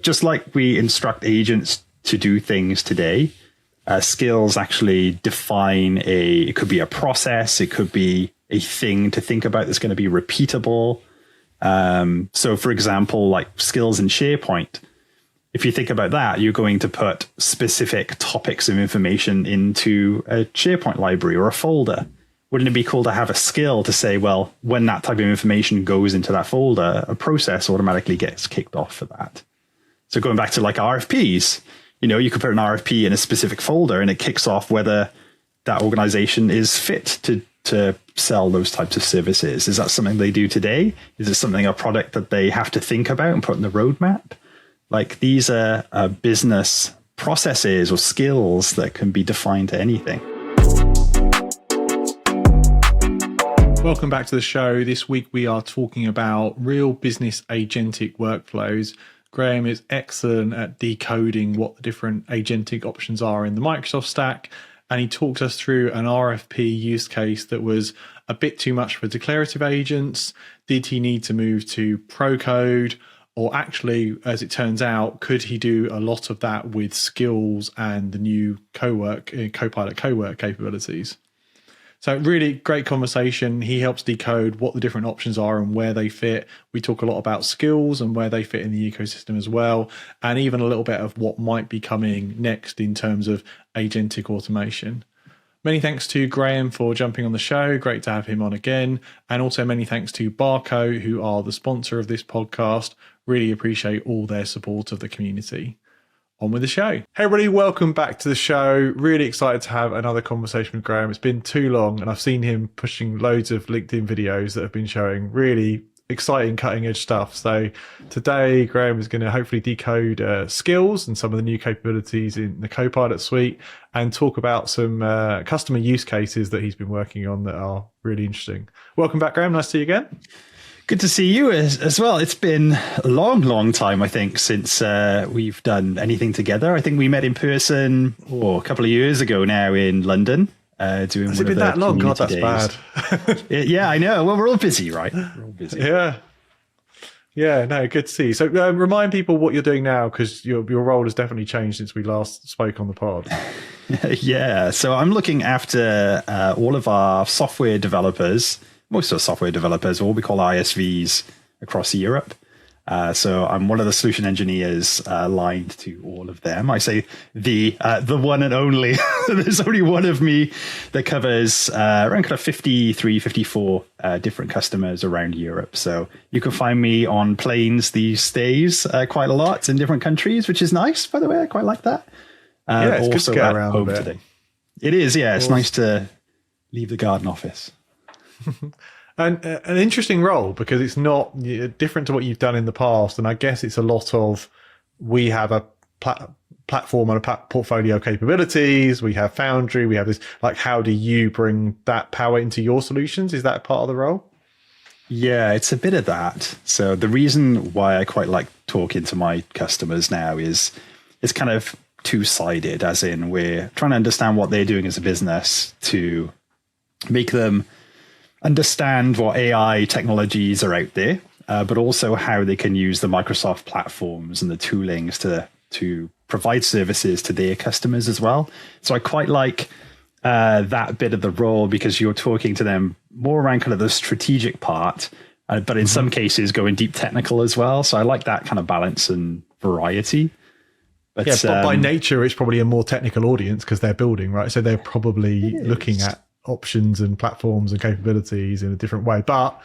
just like we instruct agents to do things today, skills actually define it could be a process, it could be a thing to think about that's going to be repeatable. So for example, like skills in SharePoint, if you think about that, you're going to put specific topics of information into a SharePoint library or a folder. Wouldn't it be cool to have a skill to say, well, when that type of information goes into that folder, a process automatically gets kicked off for that? So going back to like RFPs, you could put an RFP in a specific folder and it kicks off whether that organization is fit to sell those types of services. Is that something they do today? Is it something, a product that they have to think about and put in the roadmap? Like these are business processes or skills that can be defined to anything. Welcome back to the show. This week we are talking about real business agentic workflows. Graham is excellent at decoding what the different agentic options are in the Microsoft stack, and he talked us through an RFP use case that was a bit too much for declarative agents. Did he need to move to pro code? Or actually, as it turns out, could he do a lot of that with skills and the new Copilot Cowork capabilities? So really great conversation. He helps decode what the different options are and where they fit. We talk a lot about skills and where they fit in the ecosystem as well, and even a little bit of what might be coming next in terms of agentic automation. Many thanks to Graham for jumping on the show. Great to have him on again. And also many thanks to Barco, who are the sponsor of this podcast. Really appreciate all their support of the community. On with the show. Hey everybody, welcome back to the show. Really excited to have another conversation with Graham. It's been too long and I've seen him pushing loads of LinkedIn videos that have been showing really exciting cutting edge stuff. So today Graham is going to hopefully decode skills and some of the new capabilities in the Copilot suite and talk about some customer use cases that he's been working on that are really interesting. Welcome back, Graham. Nice to see you again. Good to see you as well. It's been a long time, I think, since we've done anything together. I think we met in person a couple of years ago now in London. Has it been that long? God, that's days. Bad. Yeah, I know. Well, we're all busy, right? We're all busy. Yeah, no, good to see you. So remind people what you're doing now, because your role has definitely changed since we last spoke on the pod. Yeah, so I'm looking after all of our software developers, most of the software developers, what we call ISVs across Europe. So I'm one of the solution engineers aligned to all of them. I say the one and only. There's only one of me that covers around kind of 53, 54 different customers around Europe. So you can find me on planes these days quite a lot in different countries, which is nice, by the way. I quite like that. Yeah, it's also good to get around home today. It is, yeah. It's nice to leave the garden office. And an interesting role, because it's not different to what you've done in the past. And I guess it's a lot of, we have a platform and a portfolio of capabilities. We have Foundry. We have this, like, how do you bring that power into your solutions? Is that part of the role? Yeah, it's a bit of that. So the reason why I quite like talking to my customers now is it's kind of two-sided, as in we're trying to understand what they're doing as a business to make them understand what AI technologies are out there, but also how they can use the Microsoft platforms and the toolings to provide services to their customers as well. So I quite like that bit of the role, because you're talking to them more around kind of the strategic part, but in some cases going deep technical as well. So I like that kind of balance and variety. But, but by nature, it's probably a more technical audience because they're building, right? So they're probably looking at options and platforms and capabilities in a different way. But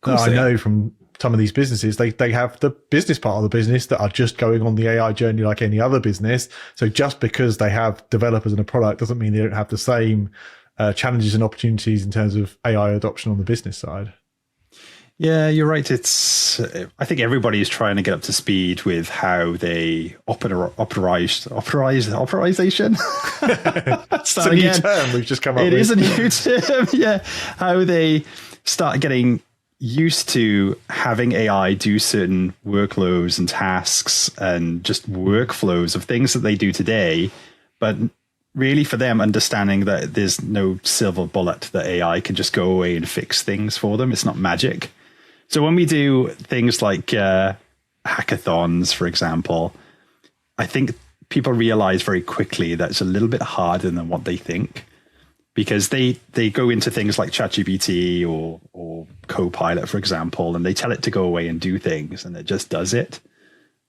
I know from some of these businesses, they have the business part of the business that are just going on the AI journey like any other business. So just because they have developers and a product doesn't mean they don't have the same challenges and opportunities in terms of AI adoption on the business side. Yeah, you're right. I think everybody is trying to get up to speed with how they operization. It's a new term we've just come up with. It is a new term, yeah. How they start getting used to having AI do certain workloads and tasks and just workflows of things that they do today, but really for them understanding that there's no silver bullet that AI can just go away and fix things for them. It's not magic. So when we do things like hackathons, for example, I think people realize very quickly that it's a little bit harder than what they think, because they go into things like ChatGPT or Copilot, for example, and they tell it to go away and do things, and it just does it.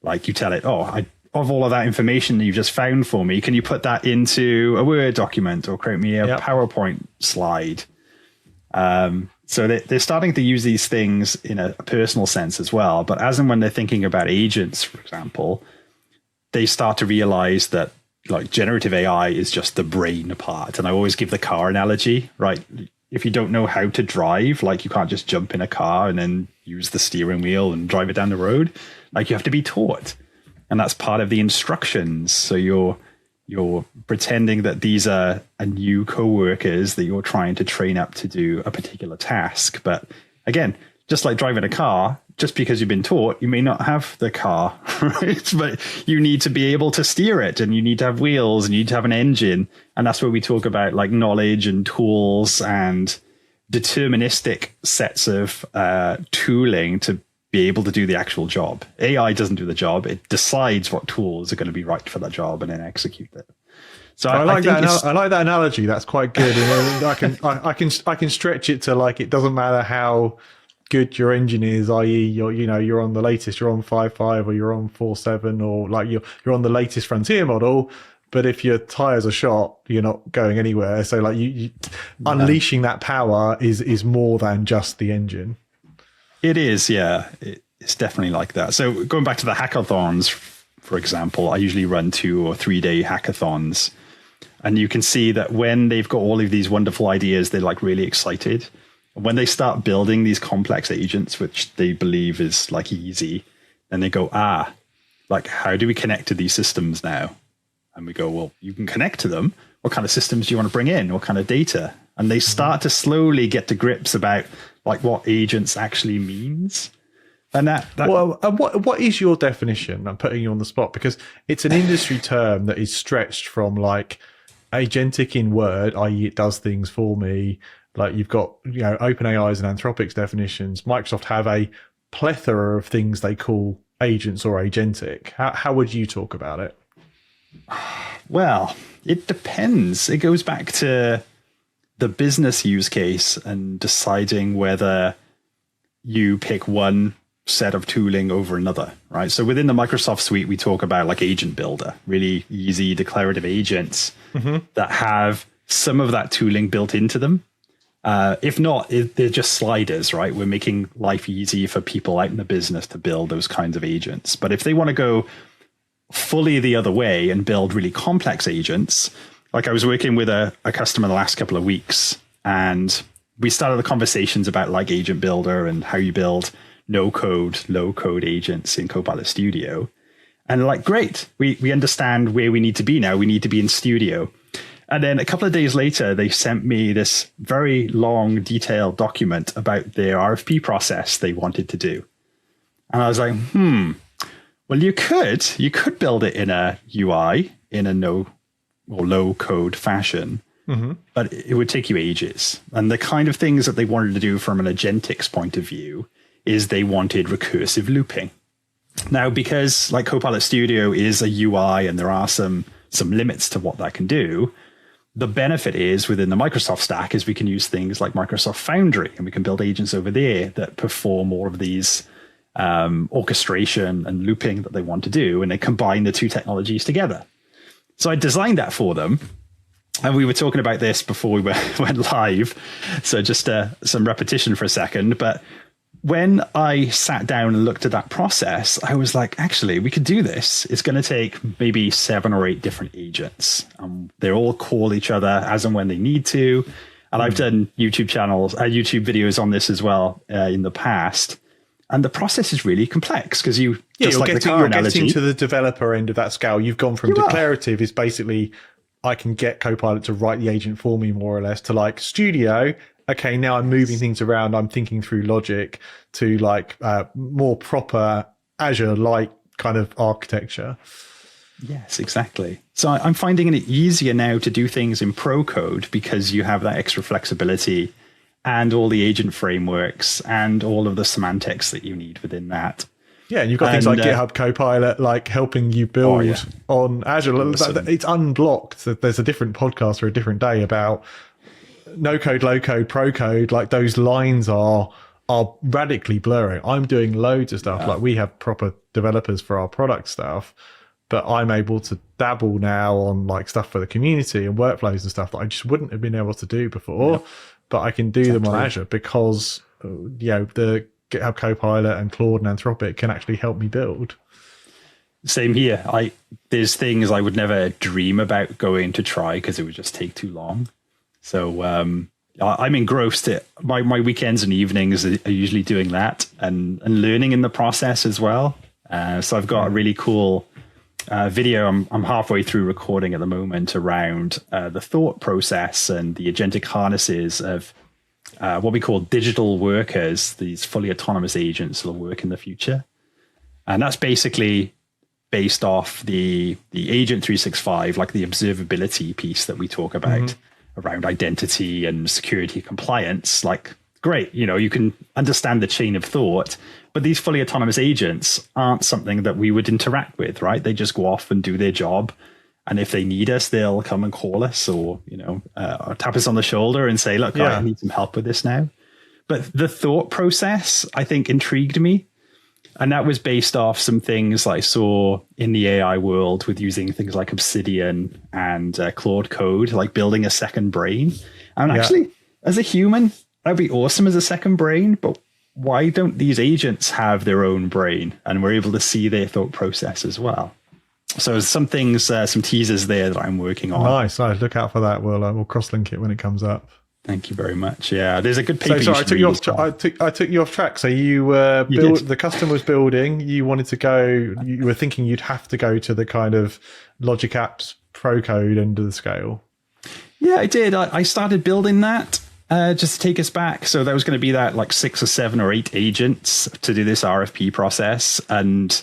Like you tell it, of all of that information that you've just found for me, can you put that into a Word document or create me a PowerPoint slide? So they're starting to use these things in a personal sense as well. But as and when they're thinking about agents, for example, they start to realize that like generative AI is just the brain part. And I always give the car analogy, right? If you don't know how to drive, like you can't just jump in a car and then use the steering wheel and drive it down the road. Like you have to be taught. And that's part of the instructions. So you're pretending that these are new co-workers that you're trying to train up to do a particular task. But again, just like driving a car, just because you've been taught, you may not have the car, right? But you need to be able to steer it, and you need to have wheels, and you need to have an engine. And that's where we talk about like knowledge and tools and deterministic sets of tooling to be able to do the actual job. AI doesn't do the job. It decides what tools are going to be right for that job and then execute it. So I like that analogy. That's quite good. And I can stretch it to like, it doesn't matter how good your engine is, i.e. you're on the latest, you're on 5.5 or you're on 4.7 or like you're on the latest Frontier model. But if your tires are shot, you're not going anywhere. So like unleashing that power is more than just the engine. It is, yeah. It's definitely like that. So going back to the hackathons, for example, I usually run 2 or 3 day hackathons. And you can see that when they've got all of these wonderful ideas, they're like really excited. And when they start building these complex agents, which they believe is like easy, then they go, like, how do we connect to these systems now? And we go, well, you can connect to them. What kind of systems do you want to bring in? What kind of data? And they start to slowly get to grips about like what agents actually means. And what is your definition? I'm putting you on the spot because it's an industry term that is stretched from like agentic in Word, i.e. it does things for me. Like you've got, OpenAI's and Anthropic's definitions. Microsoft have a plethora of things they call agents or agentic. How would you talk about it? Well, it depends. It goes back to the business use case and deciding whether you pick one set of tooling over another, right? So within the Microsoft suite, we talk about like Agent Builder, really easy declarative agents that have some of that tooling built into them. If not, they're just sliders, right? We're making life easy for people out in the business to build those kinds of agents. But if they want to go fully the other way and build really complex agents, like I was working with a customer the last couple of weeks, and we started the conversations about like Agent Builder and how you build no-code, low-code agents in Copilot Studio. And like, great, we understand where we need to be now. We need to be in Studio. And then a couple of days later, they sent me this very long, detailed document about their RFP process they wanted to do. And I was like, well, you could build it in a UI, in a no or low code fashion, but it would take you ages. And the kind of things that they wanted to do from an agentics point of view is they wanted recursive looping. Now, because like Copilot Studio is a UI and there are some limits to what that can do, the benefit is within the Microsoft stack is we can use things like Microsoft Foundry, and we can build agents over there that perform more of these orchestration and looping that they want to do, and they combine the two technologies together. So I designed that for them, and we were talking about this before we went live. So just some repetition for a second. But when I sat down and looked at that process, I was like, actually, we could do this. It's going to take maybe 7 or 8 different agents. They all call each other as and when they need to. And I've done YouTube YouTube videos on this as well in the past. And the process is really complex because you're getting to the developer end of that scale. You've gone from declarative is basically, I can get Copilot to write the agent for me more or less, to like Studio. Okay, now I'm moving things around. I'm thinking through logic, to like more proper Azure-like kind of architecture. Yes, exactly. So I'm finding it easier now to do things in Pro Code because you have that extra flexibility and all the agent frameworks and all of the semantics that you need within that. Yeah, and you've got things like GitHub Copilot, like helping you build on Azure. Awesome. It's unblocked. There's a different podcast for a different day about no code, low code, pro code. Like those lines are radically blurring. I'm doing loads of stuff. Like we have proper developers for our product stuff, but I'm able to dabble now on like stuff for the community and workflows and stuff that I just wouldn't have been able to do before. But I can do them on Azure because the GitHub Copilot and Claude and Anthropic can actually help me build. Same here. There's things I would never dream about going to try because it would just take too long. So I'm engrossed. My weekends and evenings are usually doing that and learning in the process as well. So I've got a really cool video I'm halfway through recording at the moment around the thought process and the agentic harnesses of what we call digital workers, these fully autonomous agents that will work in the future. And that's basically based off the Agent 365, like the observability piece that we talk about around identity and security compliance. Like, great, you can understand the chain of thought, but these fully autonomous agents aren't something that we would interact with, right? They just go off and do their job. And if they need us, they'll come and call us or tap us on the shoulder and say, look, I need some help with this now. But the thought process, I think, intrigued me. And that was based off some things I saw in the AI world with using things like Obsidian and Claude Code, like building a second brain. And actually, as a human, that'd be awesome as a second brain. But why don't these agents have their own brain? And we're able to see their thought process as well. So some things, some teasers there that I'm working on. Nice. Look out for that. We'll cross-link it when it comes up. Thank you very much. Yeah, there's a good paper. So sorry, I took you off track. So the customer was building. You wanted to go. You were thinking you'd have to go to the kind of Logic Apps Pro Code end of the scale. Yeah, I did. I started building that just to take us back. So there was going to be that like 6 or 7 or 8 agents to do this RFP process, and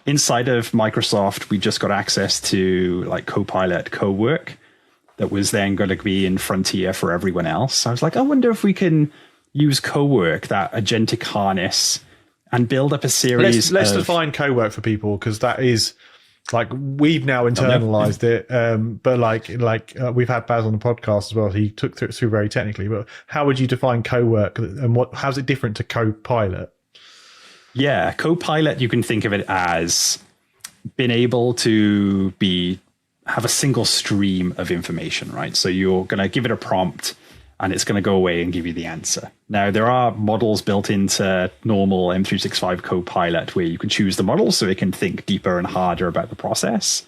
inside of Microsoft, we just got access to like Copilot Cowork that was then going to be in Frontier for everyone else. I was like, I wonder if we can use Cowork, that agentic harness, and build up a series. Let's define Cowork for people, because that is like we've now internalized it. But we've had Baz on the podcast as well. He took it through very technically. But how would you define Cowork, and how's it different to Copilot? Yeah, Copilot, you can think of it as being able to have a single stream of information, right? So you're going to give it a prompt and it's going to go away and give you the answer. Now, there are models built into normal M365 Copilot where you can choose the model so it can think deeper and harder about the process.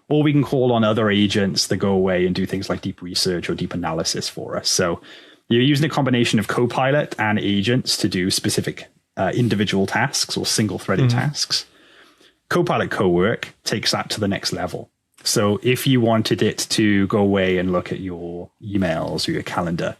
Or we can call on other agents that go away and do things like deep research or deep analysis for us. So you're using a combination of Copilot and agents to do specific individual tasks or single-threaded tasks. Copilot Cowork takes that to the next level. So if you wanted it to go away and look at your emails or your calendar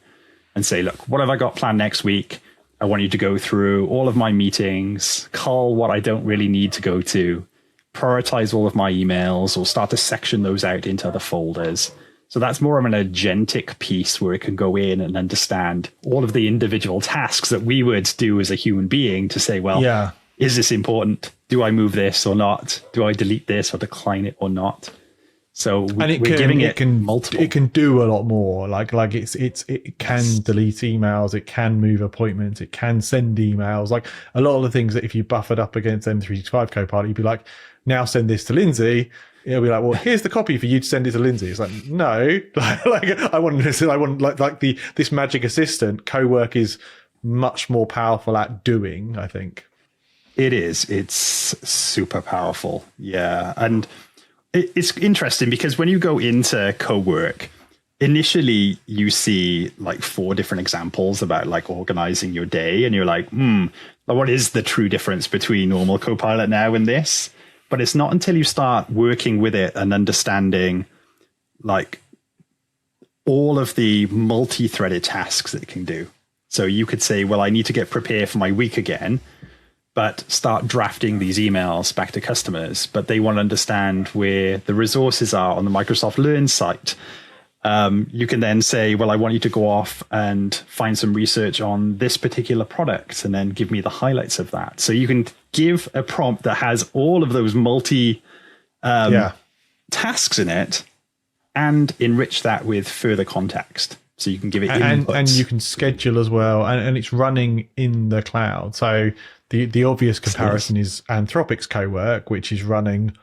and say, look, what have I got planned next week? I want you to go through all of my meetings, cull what I don't really need to go to, prioritize all of my emails, or start to section those out into other folders. So that's more of an agentic piece where it can go in and understand all of the individual tasks that we would do as a human being to say, well, is this important? Do I move this or not? Do I delete this or decline it or not? So we're giving it multiple. It can do a lot more. Like it can delete emails, it can move appointments, it can send emails. Like a lot of the things that if you buffered up against M365 Copilot, you'd be like, now send this to Lindsay. It'll be like, well, here's the copy for you to send it to Lindsay. It's like, no, I want this magic assistant. Cowork is much more powerful at doing, I think. It is. It's super powerful. Yeah. And it's interesting because when you go into Cowork, initially you see like 4 different examples about like organizing your day. And you're like, what is the true difference between normal Copilot now and this? But it's not until you start working with it and understanding like all of the multi-threaded tasks that it can do. So you could say, well, I need to get prepared for my week again, but start drafting these emails back to customers. But they want to understand where the resources are on the Microsoft Learn site. You can then say, well, I want you to go off and find some research on this particular product and then give me the highlights of that. So you can give a prompt that has all of those multi tasks in it and enrich that with further context. So you can give it inputs. And you can schedule as well. And it's running in the cloud. So the obvious comparison is Anthropic's Cowork, which is running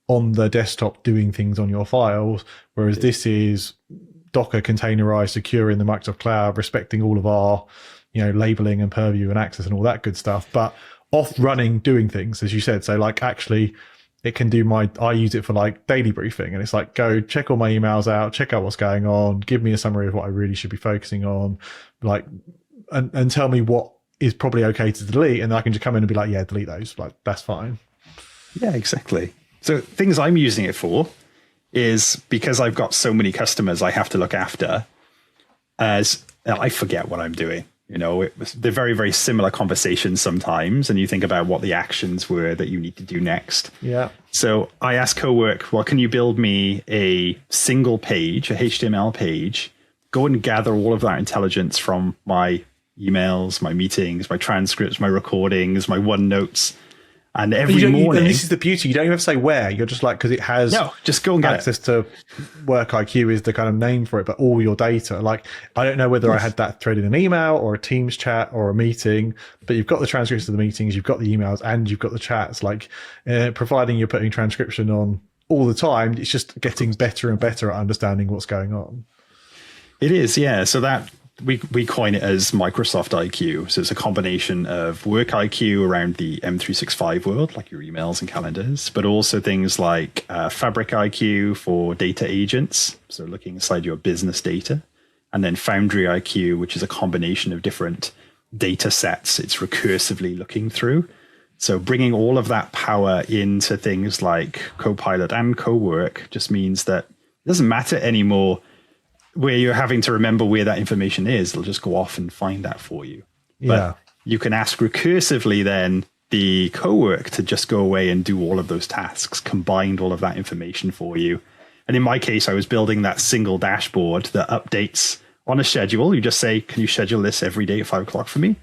on the desktop doing things on your files, whereas this is Docker containerized, secure in the Microsoft cloud, respecting all of our, labeling and purview and access and all that good stuff, but off running, doing things, as you said. So like actually it can do I use it for like daily briefing, and it's like, go check all my emails out, check out what's going on, give me a summary of what I really should be focusing on, like, and tell me what is probably okay to delete. And I can just come in and be like, yeah, delete those. Like, that's fine. Yeah, exactly. So things I'm using it for is because I've got so many customers I have to look after, as I forget what I'm doing. They're very, very similar conversations sometimes, and you think about what the actions were that you need to do next. Yeah. So I asked Cowork, well, can you build me a single page, a HTML page, go and gather all of that intelligence from my emails, my meetings, my transcripts, my recordings, my OneNotes. And every morning, and this is the beauty. You don't even have to say where. You're just like, because it has just go and get access to Work IQ is the kind of name for it, but all your data. Like, I don't know whether I had that thread in an email or a Teams chat or a meeting, but you've got the transcripts of the meetings, you've got the emails, and you've got the chats. Like, providing you're putting transcription on all the time, it's just getting better and better at understanding what's going on. It is, yeah. So that we coin it as Microsoft IQ. So it's a combination of Work IQ around the M365 world, like your emails and calendars, but also things like Fabric IQ for data agents, so looking inside your business data, and then Foundry IQ, which is a combination of different data sets it's recursively looking through. So bringing all of that power into things like Copilot and Cowork just means that it doesn't matter anymore where you're having to remember where that information is. It'll just go off and find that for you. But you can ask recursively then the Cowork to just go away and do all of those tasks, combined all of that information for you. And in my case, I was building that single dashboard that updates on a schedule. You just say, can you schedule this every day at 5:00 for me?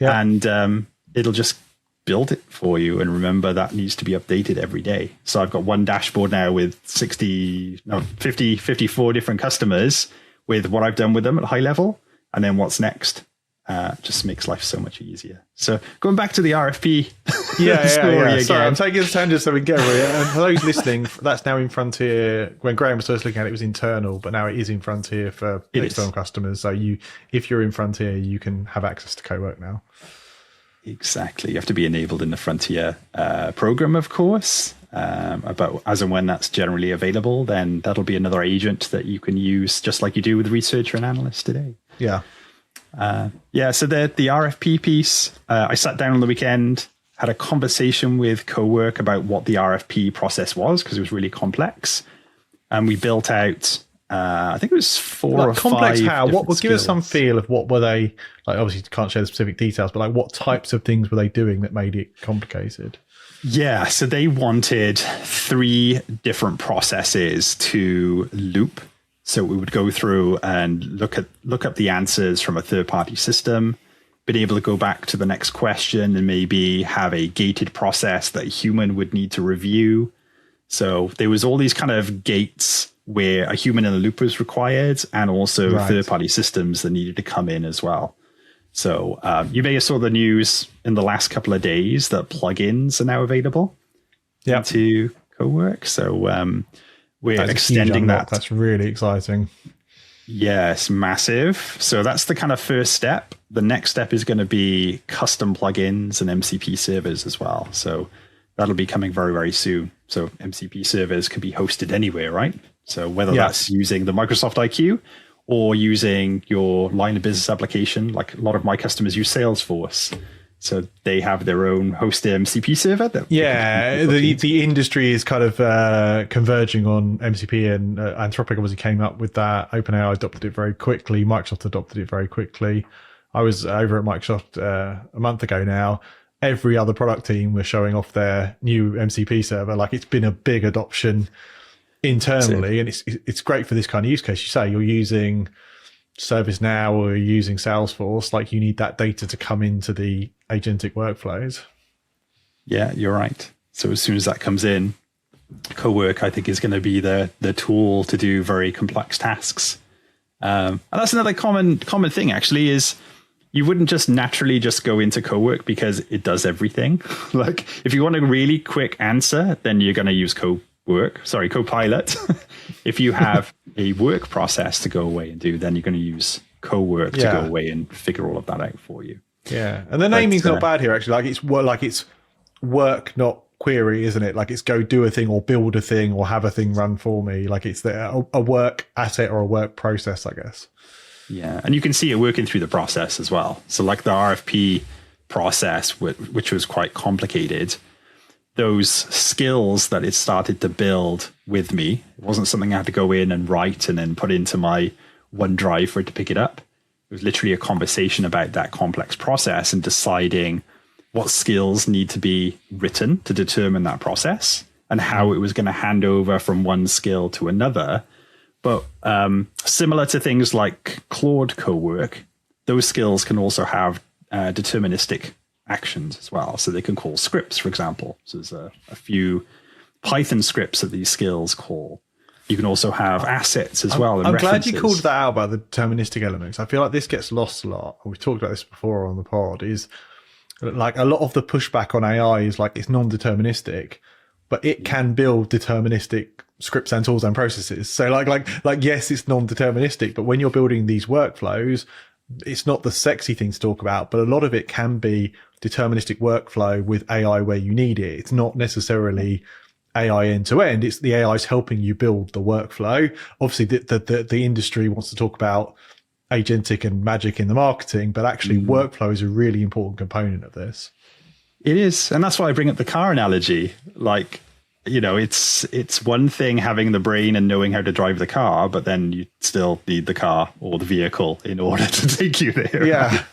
Yeah. And it'll just build it for you, and remember that needs to be updated every day. So I've got one dashboard now with 54 different customers with what I've done with them at high level, and then what's next. Just makes life so much easier. So going back to the RFP story again. Sorry, I'm taking this tangent so we can get over it. And for those listening, that's now in Frontier. When Graham was first looking at it, it was internal, but now it is in Frontier for external customers. So if you're in Frontier, you can have access to Cowork now. Exactly. You have to be enabled in the Frontier program, of course. But as and when that's generally available, then that'll be another agent that you can use just like you do with researcher and analyst today. Yeah. So the RFP piece, I sat down on the weekend, had a conversation with Cowork about what the RFP process was, because it was really complex. And we built out, I think it was four or complex five. How? What would give us skills. some feel of what were they, like, obviously you can't share the specific details, but like what types of things were they doing that made it complicated? Yeah, so they wanted 3 different processes to loop. So we would go through and look up the answers from a third-party system, be able to go back to the next question and maybe have a gated process that a human would need to review. So there was all these kind of gates where a human in the loop was required, and also third-party systems that needed to come in as well. So you may have saw the news in the last couple of days that plugins are now available into Cowork. So we're extending that. That's really exciting. Yes, massive. So that's the kind of first step. The next step is going to be custom plugins and MCP servers as well. So that'll be coming very, very soon. So MCP servers can be hosted anywhere, right? So whether that's using the Microsoft IQ or using your line of business application, like a lot of my customers use Salesforce. So they have their own hosted MCP server. The industry is kind of converging on MCP, and Anthropic obviously came up with that. OpenAI adopted it very quickly. Microsoft adopted it very quickly. I was over at Microsoft a month ago now. Every other product team was showing off their new MCP server. Like, it's been a big adoption internally, and it's great for this kind of use case. You say you're using ServiceNow or you're using Salesforce, like you need that data to come into the agentic workflows. Yeah, you're right. So as soon as that comes in, Cowork, I think, is going to be the tool to do very complex tasks. And that's another common thing, actually, is you wouldn't just naturally just go into Cowork because it does everything. Like, if you want a really quick answer, then you're going to use Copilot. If you have a work process to go away and do, then you're going to use Cowork to go away and figure all of that out for you. Yeah, and the naming's not bad here, actually. It's work, not query, isn't it? Like, it's go do a thing or build a thing or have a thing run for me. Like, it's a work asset or a work process, I guess. Yeah, and you can see it working through the process as well. So like the RFP process, which was quite complicated, those skills that it started to build with me, it wasn't something I had to go in and write and then put into my OneDrive for it to pick it up. It was literally a conversation about that complex process and deciding what skills need to be written to determine that process and how it was going to hand over from one skill to another. But similar to things like Claude Cowork, those skills can also have deterministic actions as well. So they can call scripts, for example. So there's a few Python scripts that these skills call. You can also have assets as well. I'm glad you called that out about the deterministic elements. I feel like this gets lost a lot. We've talked about this before on the pod, is like a lot of the pushback on AI is like it's non-deterministic, but it can build deterministic scripts and tools and processes. So like yes, it's non-deterministic, but when you're building these workflows, it's not the sexy thing to talk about, but a lot of it can be deterministic workflow with AI where you need it. It's not necessarily AI end to end. It's the AI is helping you build the workflow. Obviously, the industry wants to talk about agentic and magic in the marketing, but actually workflow is a really important component of this. It is. And that's why I bring up the car analogy. Like, you know, it's one thing having the brain and knowing how to drive the car, but then you still need the car or the vehicle in order to take you there. Yeah.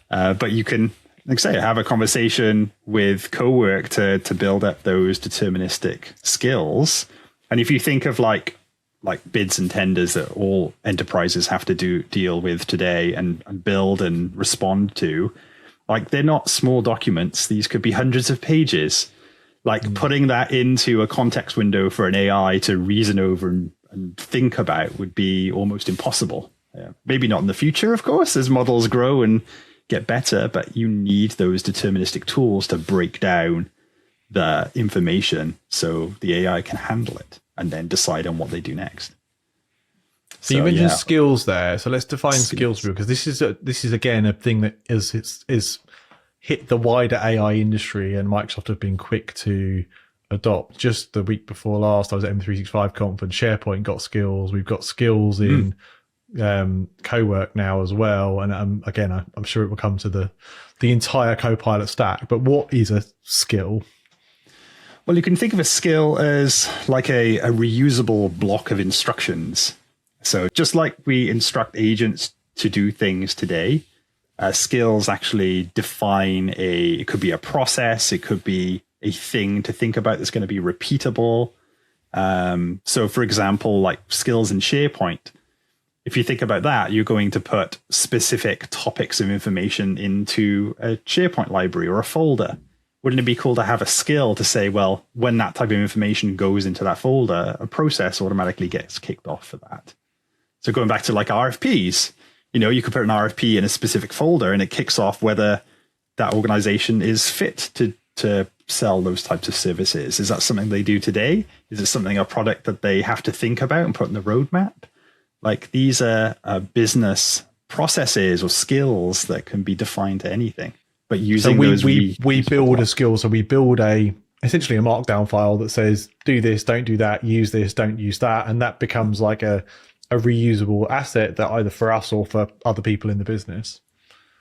But you can, like I say, have a conversation with Cowork to build up those deterministic skills. And if you think of like bids and tenders that all enterprises have to deal with today and build and respond to, like, they're not small documents. These could be hundreds of pages. Like putting that into a context window for an AI to reason over and think about would be almost impossible. Maybe not in the future, of course, as models grow and get better, but you need those deterministic tools to break down the information so the AI can handle it and then decide on what they do next. So you mentioned skills there. So let's define skills, because this is again a thing that is hit the wider AI industry, and Microsoft have been quick to adopt. Just the week before last, I was at M365 conference. SharePoint got skills. We've got skills in Cowork now as well. And again, I'm sure it will come to the entire Copilot stack. But what is a skill? Well, you can think of a skill as like a reusable block of instructions. So just like we instruct agents to do things today, skills actually define it could be a process, it could be a thing to think about that's going to be repeatable. So for example, like skills in SharePoint, if you think about that, you're going to put specific topics of information into a SharePoint library or a folder. Wouldn't it be cool to have a skill to say, well, when that type of information goes into that folder, a process automatically gets kicked off for that? So going back to like RFPs, you know, you could put an RFP in a specific folder and it kicks off whether that organization is fit to sell those types of services. Is that something they do today? Is it something, a product that they have to think about and put in the roadmap? Like, these are business processes or skills that can be defined to anything. But using those, we build a skill. So we build essentially a markdown file that says, do this, don't do that, use this, don't use that. And that becomes like a reusable asset that either for us or for other people in the business.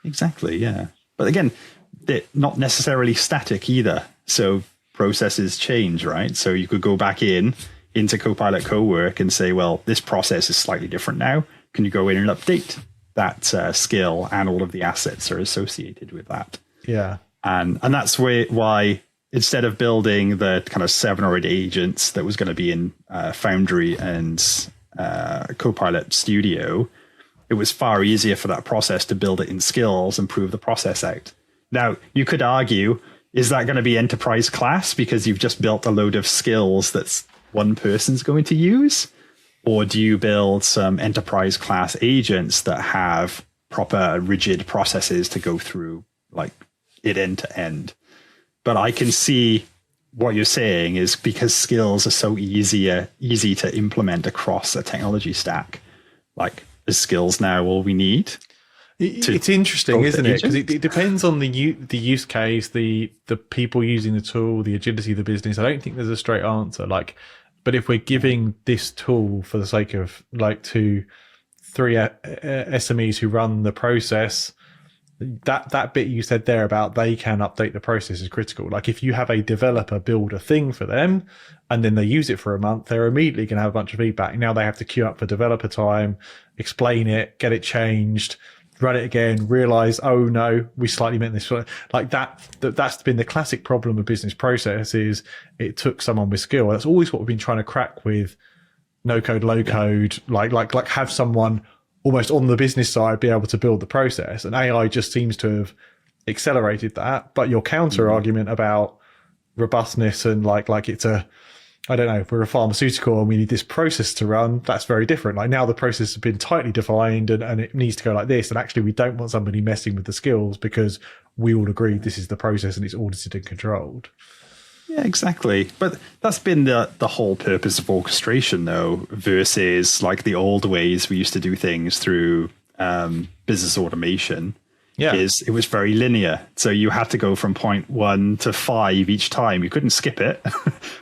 Exactly, yeah. But again, they're not necessarily static either. So processes change, right? So you could go back into Copilot Cowork and say, well, this process is slightly different now. Can you go in and update that skill and all of the assets are associated with that? Yeah. And that's why instead of building the kind of 7 or 8 agents that was going to be in Foundry and Copilot Studio, it was far easier for that process to build it in Skills and prove the process out. Now, you could argue, is that going to be enterprise class because you've just built a load of skills that's one person's going to use? Or do you build some enterprise class agents that have proper rigid processes to go through, like it end to end? But I can see what you're saying is because skills are so easy to implement across a technology stack. Like, is skills now all we need? It's interesting, isn't it? Because it depends on the use case, the people using the tool, the agility of the business. I don't think there's a straight answer. Like, but if we're giving this tool for the sake of like 2-3 SMEs who run the process, that bit you said there about they can update the process is critical. Like if you have a developer build a thing for them and then they use it for a month, they're immediately going to have a bunch of feedback. Now they have to queue up for developer time, explain it, get it changed, run it again, realize, oh no, we slightly meant this. Like that's been the classic problem of business process is it took someone with skill. That's always what we've been trying to crack with no code, low code, like have someone almost on the business side be able to build the process. And AI just seems to have accelerated that. But your counter argument about robustness and like it's I don't know, if we're a pharmaceutical and we need this process to run, that's very different. Like now the process has been tightly defined and it needs to go like this. And actually we don't want somebody messing with the skills because we all agree this is the process and it's audited and controlled. Yeah, exactly. But that's been the whole purpose of orchestration, though, versus like the old ways we used to do things through business automation. Yeah, is it was very linear. So you had to go from point 1 to 5 each time. You couldn't skip it.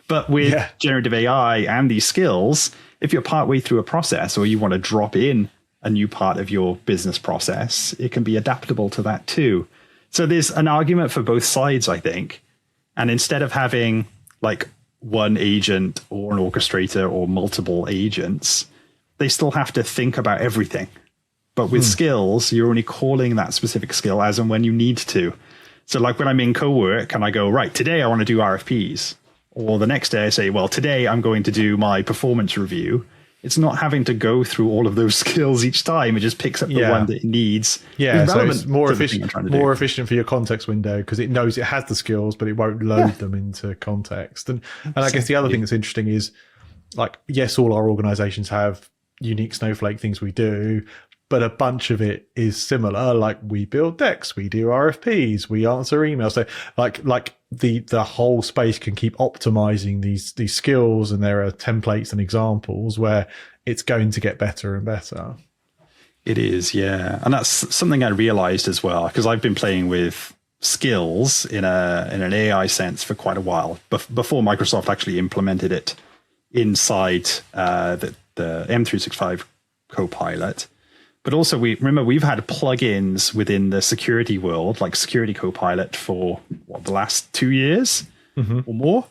But with generative AI and these skills, if you're partway through a process or you want to drop in a new part of your business process, it can be adaptable to that too. So there's an argument for both sides, I think. And instead of having like one agent or an orchestrator or multiple agents, they still have to think about everything. But with skills, you're only calling that specific skill as and when you need to. So like when I'm in Cowork and I go, right, today I want to do RFPs. Or the next day I say, well, today I'm going to do my performance review. It's not having to go through all of those skills each time. It just picks up the one that it needs. Yeah, so it's more efficient for your context window because it knows it has the skills, but it won't load them into context. And I guess the other thing that's interesting is, like, yes, all our organizations have unique Snowflake things we do, but a bunch of it is similar. Like we build decks, we do RFPs, we answer emails. So like the whole space can keep optimizing these skills, and there are templates and examples where it's going to get better and better. It is, yeah. And that's something I realized as well, because I've been playing with skills in an AI sense for quite a while, before Microsoft actually implemented it inside the M365 Copilot. But also, we've had plugins within the security world, like Security Copilot, for the last 2 years or more.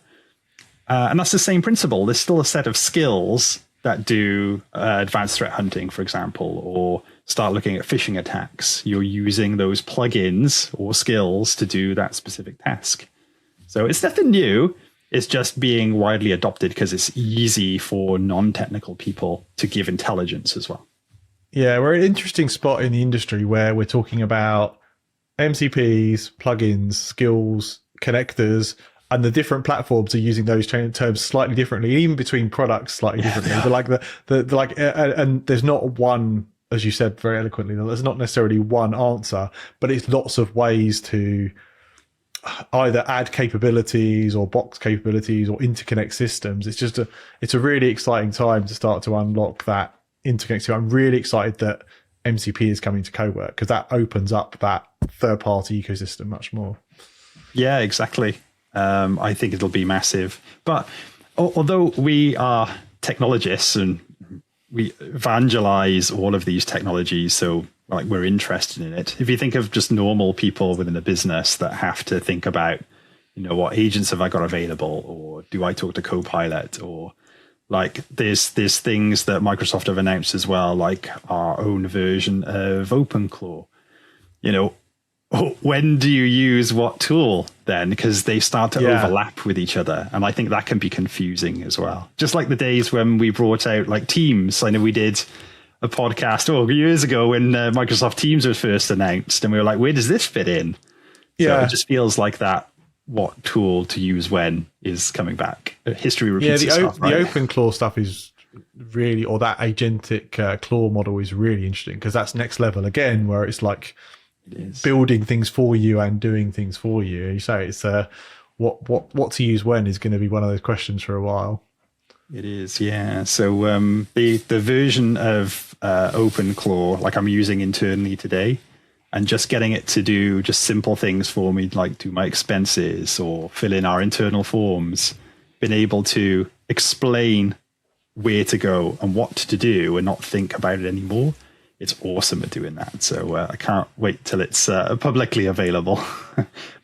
And that's the same principle. There's still a set of skills that do advanced threat hunting, for example, or start looking at phishing attacks. You're using those plugins or skills to do that specific task. So it's nothing new. It's just being widely adopted because it's easy for non-technical people to give intelligence as well. Yeah, we're at an interesting spot in the industry where we're talking about MCPs, plugins, skills, connectors, and the different platforms are using those terms slightly differently, even between products slightly differently. But and there's not one, as you said very eloquently, there's not necessarily one answer, but it's lots of ways to either add capabilities or box capabilities or interconnect systems. It's a really exciting time to start to unlock that interconnect. So I'm really excited that MCP is coming to Cowork because that opens up that third-party ecosystem much more. Yeah, exactly. I think it'll be massive. But although we are technologists and we evangelize all of these technologies, so like we're interested in it. If you think of just normal people within a business that have to think about, what agents have I got available, or do I talk to Copilot, or like there's things that Microsoft have announced as well, like our own version of OpenClaw. when do you use what tool then? Because they start to overlap with each other. And I think that can be confusing as well. Just like the days when we brought out like Teams. I know we did a podcast years ago when Microsoft Teams was first announced. And we were like, where does this fit in? So it just feels like that what tool to use when is coming back. History repeats itself, right? The OpenClaw stuff is really, or that agentic claw model is really interesting because that's next level again, where it's like building things for you and doing things for you. You say it's what to use when is going to be one of those questions for a while. It is, yeah. So the version of OpenClaw, like I'm using internally today, and just getting it to do just simple things for me, like do my expenses or fill in our internal forms, been able to explain where to go and what to do and not think about it anymore. It's awesome at doing that. So I can't wait till it's publicly available.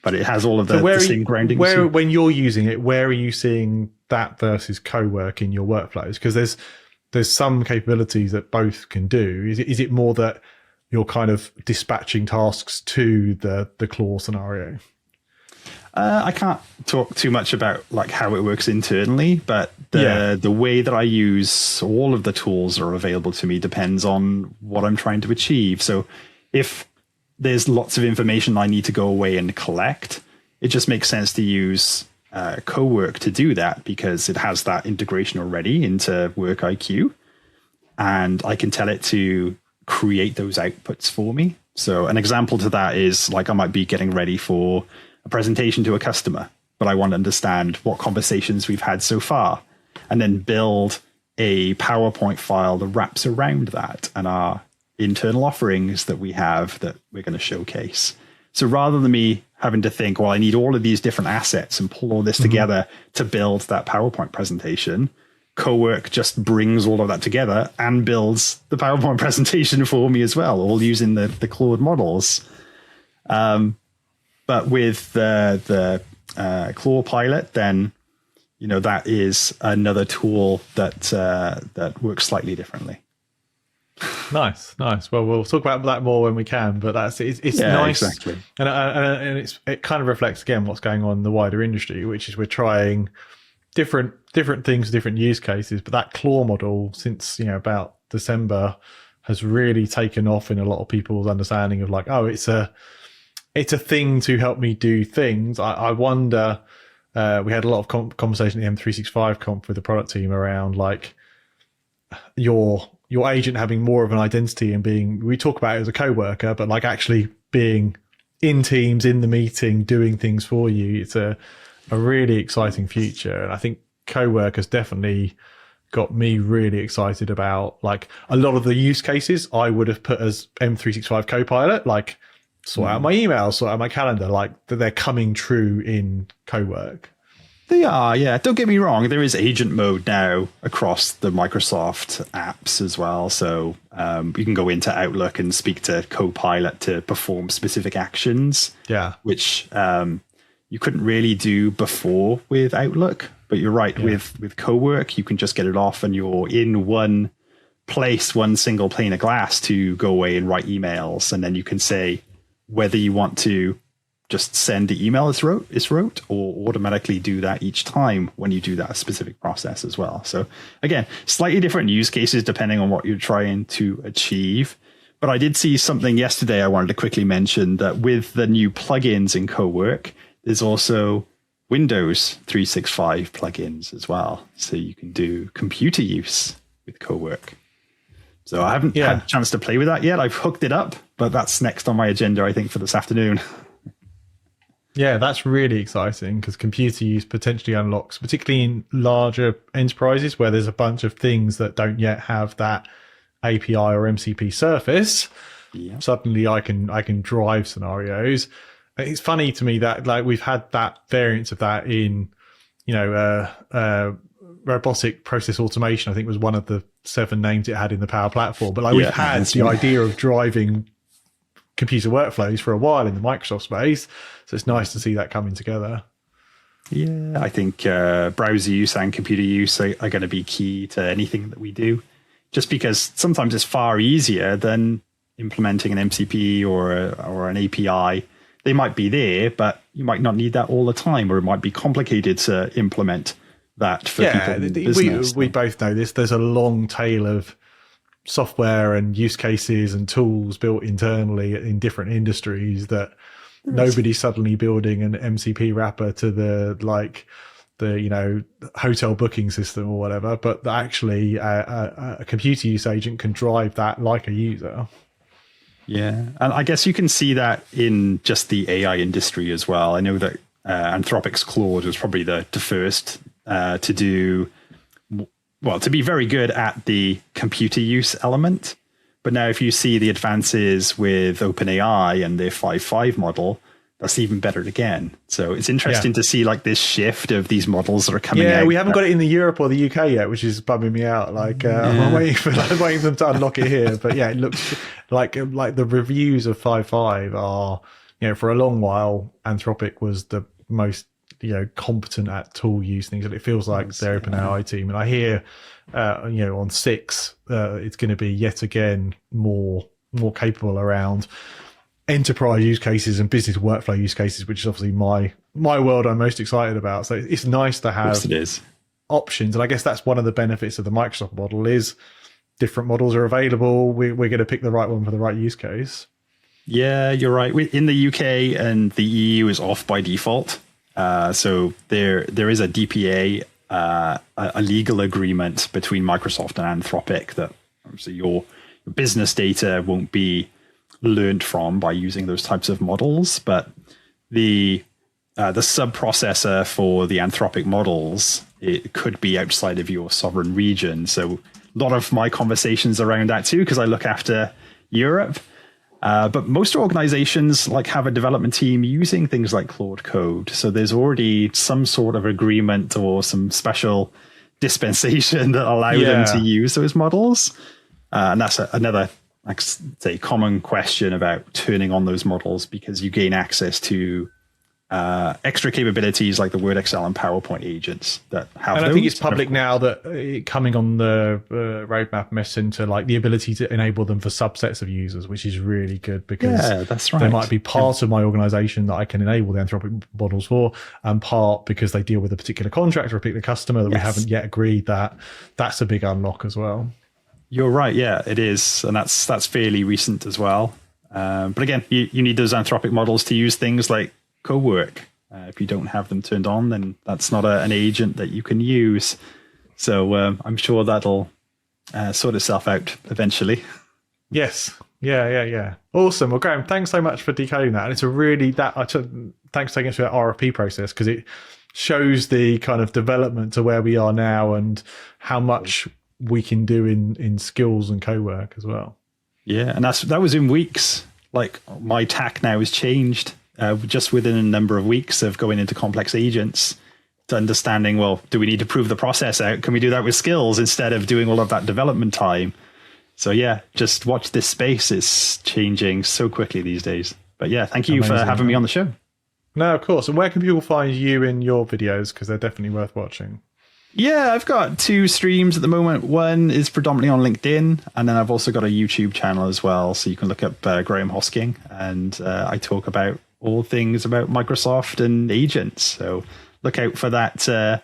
But it has all of the same grounding. When you're using it, where are you seeing that versus Cowork in your workflows? Because there's some capabilities that both can do. Is it more that you're kind of dispatching tasks to the claw scenario? I can't talk too much about like how it works internally, but the way that I use all of the tools that are available to me depends on what I'm trying to achieve. So if there's lots of information I need to go away and collect, it just makes sense to use Cowork to do that because it has that integration already into Work IQ, and I can tell it to create those outputs for me. So an example to that is like I might be getting ready for a presentation to a customer, but I want to understand what conversations we've had so far, and then build a PowerPoint file that wraps around that and our internal offerings that we have that we're going to showcase. So rather than me having to think, well, I need all of these different assets and pull all this together to build that PowerPoint presentation, Cowork just brings all of that together and builds the PowerPoint presentation for me as well, all using the Claude models. But with the Claw Pilot, then that is another tool that works slightly differently. Nice. Well, we'll talk about that more when we can. But it's nice, exactly. And it kind of reflects again what's going on in the wider industry, which is we're trying different things, different use cases. But that Claw model, since about December, has really taken off in a lot of people's understanding of like, oh, it's a thing to help me do things. I wonder, we had a lot of conversation at the M365 conf with the product team around like your agent having more of an identity and we talk about it as a coworker, but like actually being in Teams, in the meeting, doing things for you. It's a really exciting future. And I think Cowork has definitely got me really excited about like a lot of the use cases I would have put as M365 Copilot, like sort out my emails, sort out my calendar, like that they're coming true in Cowork. They are, yeah. Don't get me wrong. There is agent mode now across the Microsoft apps as well. So you can go into Outlook and speak to Copilot to perform specific actions. Yeah. Which you couldn't really do before with Outlook. But you're right, with Cowork, you can just get it off and you're in one place, one single pane of glass to go away and write emails. And then you can say whether you want to just send the email it's wrote or automatically do that each time when you do that specific process as well. So again, slightly different use cases depending on what you're trying to achieve. But I did see something yesterday I wanted to quickly mention, that with the new plugins in Cowork, there's also Windows 365 plugins as well. So you can do computer use with Cowork. So I haven't had a chance to play with that yet. I've hooked it up, but that's next on my agenda, I think, for this afternoon. Yeah, that's really exciting because computer use potentially unlocks, particularly in larger enterprises where there's a bunch of things that don't yet have that API or MCP surface. Yeah. Suddenly I can drive scenarios. It's funny to me that like we've had that variance of that in, robotic process automation, I think was one of the 7 names it had in the Power Platform. But like we've had the idea of driving computer workflows for a while in the Microsoft space. So it's nice to see that coming together. Yeah, I think browser use and computer use are going to be key to anything that we do, just because sometimes it's far easier than implementing an MCP or an API they might be there, but you might not need that all the time, or it might be complicated to implement that for people in business. We both know this. There's a long tail of software and use cases and tools built internally in different industries that nobody's suddenly building an MCP wrapper to the hotel booking system or whatever, but actually a computer use agent can drive that like a user. Yeah, and I guess you can see that in just the AI industry as well. I know that Anthropic's Claude was probably the first to be very good at the computer use element. But now if you see the advances with OpenAI and their 5.5 model, that's even better again. So it's interesting to see like this shift of these models that are coming out. Yeah, we haven't got it in the Europe or the UK yet, which is bumming me out. Like I'm waiting for them to unlock it here. But yeah, it looks like the reviews of 5.5 are, for a long while, Anthropic was the most competent at tool use things, and it feels like their OpenAI team. And I hear on 6 it's going to be yet again more capable around enterprise use cases and business workflow use cases, which is obviously my world I'm most excited about. So it's nice to have options, and I guess that's one of the benefits of the Microsoft model is different models are available. We're going to pick the right one for the right use case. Yeah, you're right. In the UK and the EU is off by default. So there is a DPA, a legal agreement between Microsoft and Anthropic that obviously your business data won't be learned from by using those types of models, but the sub-processor for the Anthropic models, it could be outside of your sovereign region. So a lot of my conversations around that too, because I look after Europe. But most organizations have a development team using things like Claude Code. So there's already some sort of agreement or some special dispensation that allow them to use those models. And that's another, common question about turning on those models, because you gain access to extra capabilities like the Word, Excel, and PowerPoint agents that have. And I think it's public now that coming on the roadmap messing to the ability to enable them for subsets of users, which is really good, because that's right. There might be part of my organization that I can enable the Anthropic models for, and part because they deal with a particular contract or a particular customer that we haven't yet agreed that. That's a big unlock as well. You're right. Yeah, it is. And that's fairly recent as well. But again, you need those Anthropic models to use things like Cowork. If you don't have them turned on, then that's not an agent that you can use. So I'm sure that'll sort itself out eventually. Yes. Yeah. Awesome. Well, Graham, thanks so much for decoding that. And it's a really, thanks for taking us through that RFP process, because it shows the kind of development to where we are now and how much we can do in skills and co-work as well. Yeah, and that was in weeks. My tack now has changed just within a number of weeks of going into complex agents to understanding, do we need to prove the process out? Can we do that with skills instead of doing all of that development time? So yeah, just watch this space. It's changing so quickly these days. But yeah, thank you for having me on the show. No, of course. And where can people find you in your videos? Because they're definitely worth watching. Yeah, I've got 2 streams at the moment. One is predominantly on LinkedIn, and then I've also got a YouTube channel as well. So you can look up Graham Hosking, and I talk about all things about Microsoft and agents. So look out for that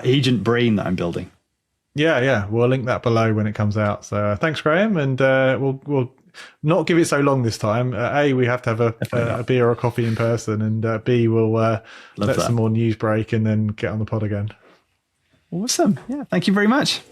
agent brain that I'm building. Yeah. We'll link that below when it comes out. So thanks, Graham. And we'll not give it so long this time. A, we have to have a beer or a coffee in person, and B, we'll let some more news break and then get on the pod again. Awesome. Yeah. Thank you very much.